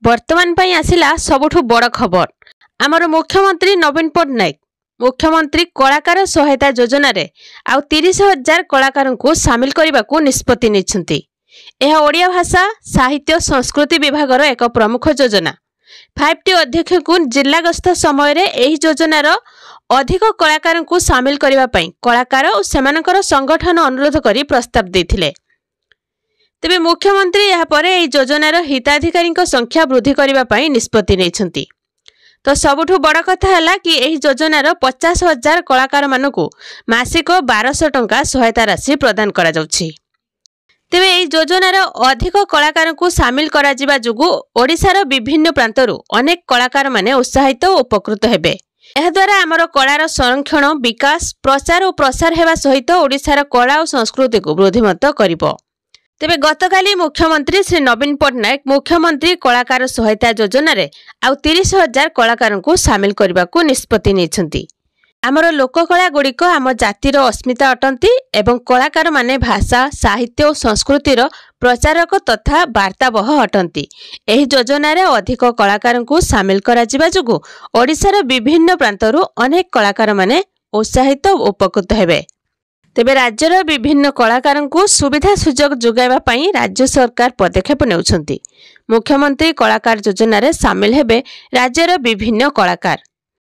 वर्तमान पई आसिला सबुठु बड़ खबर। आमर मुख्यमंत्री नवीन पट्टनायक मुख्यमंत्री कलाकार सहायता योजना रे आउ 30,000 कलाकार को सामिल करने को निष्पत्ति निछंती। यह ओडिया भाषा साहित्य संस्कृति विभाग एक प्रमुख योजना। 5T अध्यक्ष को जिला गस्त समय रे एही योजनार अधिक कलाकार को सामिल करने कलाकार और सेमानकर संगठन अनुरोध करी प्रस्ताव देथिले। तेबे मुख्यमंत्री यह परे एही योजनार हिताधिकारी संख्या वृद्धि करने निष्पत्ति नेछंती। तो सबुठु बड़ कथा है कि एही योजनार 50,000 कलाकार मानकु मासिक 1200 टंका सहायता राशि प्रदान करा जाउछि। तेबे एही योजनार अधिक कलाकार को सामिल करा जिबा जुगु ओडिशार विभिन्न प्रांतरु अनेक कलाकार माने उत्साहित और उपकृत हेबे। एहा द्वारा आमर कलार संरक्षण विकास प्रचार और प्रसार हेबा सहित ओडिशार कला और संस्कृति को वृद्धिमत करिबो। तेबे गतकाली मुख्यमंत्री श्री नवीन पट्टनायक मुख्यमंत्री कलाकार सहायता योजना रे आउ 30,000 कलाकार को सामिल करने को निष्पत्ति नेछंती। आमर लोककला गुड़िक आम जातिर अस्मिता अटंती एवं कलाकार माने भाषा साहित्य और संस्कृतिर प्रचारक तथा वार्ताबह अटंती। एही योजना रे अधिक कलाकार को सामिल करा जिबा जुगु ओडिशार विभिन्न प्रांतरु अनेक कलाकार माने उत्साहित और उपकृत हेबे। तेबे राज्यर विभिन्न कलाकार को सुविधा सुजोग जोगाइबा पई राज्य सरकार पदक्षेप नेउछंती। मुख्यमंत्री कलाकार योजना रे सामिल हेबे राज्यर विभिन्न कलाकार।